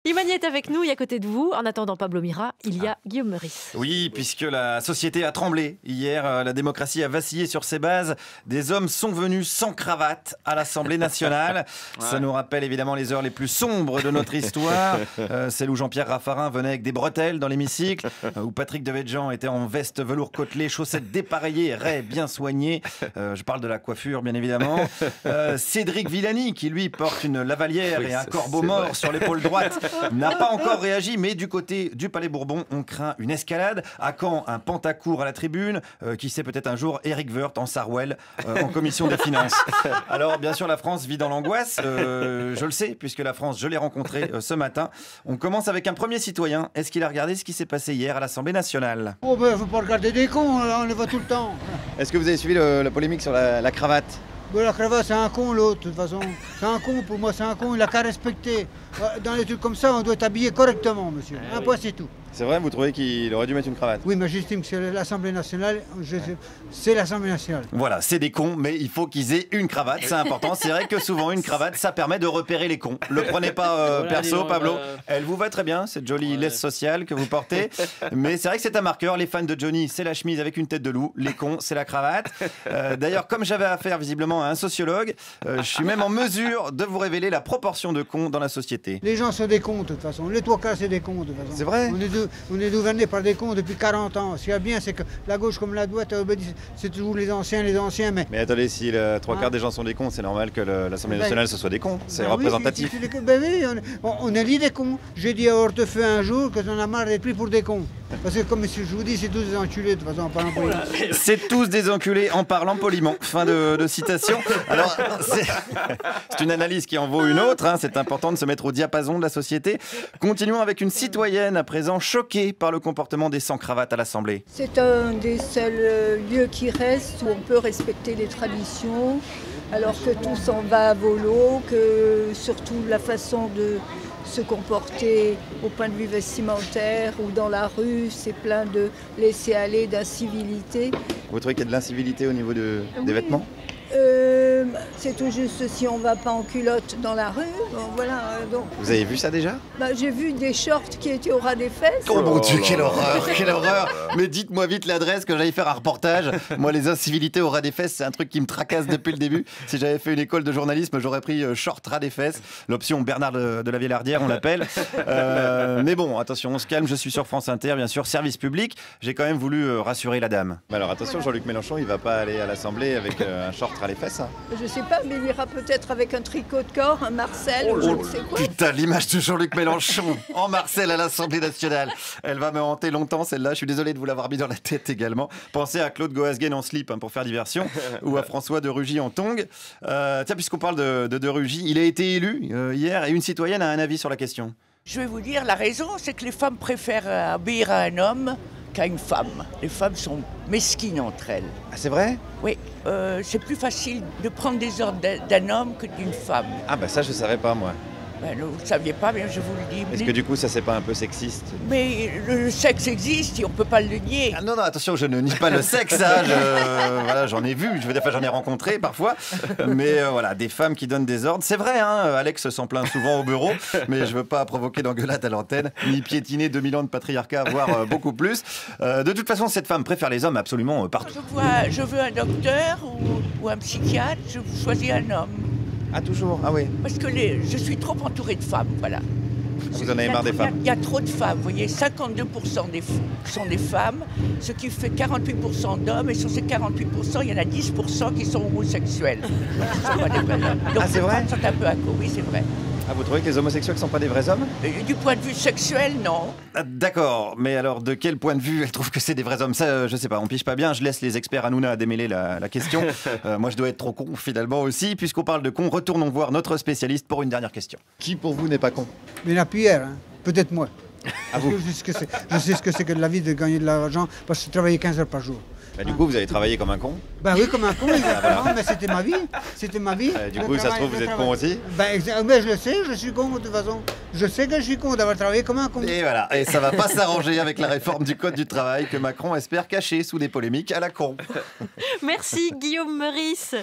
Imani est avec nous et à côté de vous. En attendant Pablo Mira, il y a Guillaume Meurice. Oui, puisque la société a tremblé. Hier, la démocratie a vacillé sur ses bases. Des hommes sont venus sans cravate à l'Assemblée nationale. Ça nous rappelle évidemment les heures les plus sombres de notre histoire. Celle où Jean-Pierre Raffarin venait avec des bretelles dans l'hémicycle, où Patrick Devedjian était en veste velours côtelé, chaussettes dépareillées, raies bien soignées. Je parle de la coiffure, bien évidemment. Cédric Villani, qui lui porte une lavalière et un corbeau mort sur l'épaule droite, n'a pas encore réagi, mais du côté du Palais Bourbon, on craint une escalade. À quand un Pantacourt à la tribune, qui sait peut-être un jour Éric Woerth en Sarwell, en commission des finances. Alors bien sûr, la France vit dans l'angoisse, je le sais, puisque la France, je l'ai rencontrée ce matin. On commence avec un premier citoyen. Est-ce qu'il a regardé ce qui s'est passé hier à l'Assemblée nationale? Oh ben, faut pas regarder des cons, on les voit tout le temps. Est-ce que vous avez suivi la polémique sur la cravate? Ben, la cravate, c'est un con, l'autre, de toute façon. C'est un con, pour moi, c'est un con, il a qu'à respecter. Dans les trucs comme ça, on doit être habillé correctement, monsieur. Un point, c'est tout. C'est vrai, vous trouvez qu'il aurait dû mettre une cravate? Oui, mais j'estime que c'est l'Assemblée nationale. C'est l'Assemblée nationale. Voilà, c'est des cons, mais il faut qu'ils aient une cravate, c'est important. C'est vrai que souvent, une cravate, ça permet de repérer les cons. Le prenez pas perso, Pablo. Elle vous va très bien, cette jolie laisse sociale que vous portez. Mais c'est vrai que c'est un marqueur. Les fans de Johnny, c'est la chemise avec une tête de loup. Les cons, c'est la cravate. D'ailleurs, comme j'avais affaire visiblement à un sociologue, je suis même en mesure de vous révéler la proportion de cons dans la société. Les gens sont des cons, de toute façon. Les trois quarts, c'est des cons, de toute façon. C'est vrai? On est gouvernés par des cons depuis 40 ans. Ce qu'il y a bien, c'est que la gauche comme la droite, c'est toujours les anciens, mais... Mais attendez, si le trois quarts des gens sont des cons, c'est normal que l'Assemblée nationale, ce soit des cons. C'est représentatif. Oui, ben oui, on élit des cons. J'ai dit à Hortefeux un jour que j'en ai marre d'être pris pour des cons. Parce que comme je vous dis, c'est tous des enculés, de toute façon, en parlant poliment. C'est tous des enculés en parlant poliment. Fin de citation. Alors, c'est une analyse qui en vaut une autre. Hein. C'est important de se mettre au diapason de la société. Continuons avec une citoyenne à présent choquée par le comportement des sans-cravates à l'Assemblée. C'est un des seuls lieux qui restent où on peut respecter les traditions, alors que tout s'en va à volo, que surtout la façon de se comporter au point de vue vestimentaire ou dans la rue, c'est plein de laisser-aller, d'incivilité. Vous trouvez qu'il y a de l'incivilité au niveau des vêtements? C'est tout juste si on ne va pas en culotte dans la rue. Bon, voilà, donc. Vous avez vu ça déjà? J'ai vu des shorts qui étaient au ras des fesses. Oh mon Dieu, quelle horreur, quelle horreur! Mais dites-moi vite l'adresse que j'aille faire un reportage. Moi, les incivilités au ras des fesses, c'est un truc qui me tracasse depuis le début. Si j'avais fait une école de journalisme, j'aurais pris short ras des fesses. L'option Bernard de la Villardière, on l'appelle. Mais bon, attention, on se calme. Je suis sur France Inter, bien sûr, service public. J'ai quand même voulu rassurer la dame. Mais alors attention, Jean-Luc Mélenchon, il va pas aller à l'Assemblée avec un short ras les fesses. Hein. Je sais pas, mais il ira peut-être avec un tricot de corps, un Marcel, ou je ne sais quoi. Putain, l'image de Jean-Luc Mélenchon en Marcel à l'Assemblée nationale. Elle va me hanter longtemps, celle-là. Je suis désolé de vous l'avoir mis dans la tête également. Pensez à Claude Goasguen en slip pour faire diversion, ou à François de Rugy en tongs. Tiens, puisqu'on parle de Rugy, il a été élu hier et une citoyenne a un avis sur la question. Je vais vous dire, la raison, c'est que les femmes préfèrent obéir à un homme qu'à une femme. Les femmes sont mesquines entre elles. Ah, c'est vrai? Oui, c'est plus facile de prendre des ordres d'un homme que d'une femme. Ah bah ça, je savais pas, moi. Ben, vous ne saviez pas, mais je vous le dis. Est-ce que du coup, ça, c'est pas un peu sexiste? Mais le sexe existe et on ne peut pas le nier. Ah non, attention, je ne nie pas le sexe, hein, voilà, j'en ai vu, j'en ai rencontré parfois, mais voilà, des femmes qui donnent des ordres, c'est vrai, hein, Alex s'en plaint souvent au bureau, mais je veux pas provoquer d'engueulade à l'antenne, ni piétiner 2000 ans de patriarcat, voire beaucoup plus. De toute façon, cette femme préfère les hommes absolument partout. Je veux un docteur ou un psychiatre, je choisis un homme. Ah, toujours? Ah oui. Parce que je suis trop entourée de femmes, voilà. Vous en avez marre des femmes? Il y a trop de femmes, vous voyez, 52% sont des femmes, ce qui fait 48% d'hommes, et sur ces 48%, il y en a 10% qui sont homosexuels. Donc c'est vrai? Les femmes sont un peu à court, oui, c'est vrai. Ah, vous trouvez que les homosexuels ne sont pas des vrais hommes? Du point de vue sexuel, non. D'accord, mais alors de quel point de vue elle trouve que c'est des vrais hommes? Ça, je sais pas, on pige pas bien, je laisse les experts Hanouna démêler la question. Moi, je dois être trop con finalement aussi. Puisqu'on parle de con, retournons voir notre spécialiste pour une dernière question. Qui pour vous n'est pas con? Mais la Pierre, hein. Peut-être moi. Ah, vous? Je sais ce que c'est que de la vie de gagner de l'argent parce que je travaillais 15 heures par jour. Bah, du coup, vous avez travaillé comme un con? Ben oui, comme un con, exactement, mais c'était ma vie. C'était ma vie. Du coup, ça se trouve, vous êtes con aussi? Ben, mais je le sais, je suis con de toute façon. Je sais que je suis con d'avoir travaillé comme un con. Et voilà, et ça va pas s'arranger avec la réforme du Code du travail que Macron espère cacher sous des polémiques à la con. Merci Guillaume Meurice.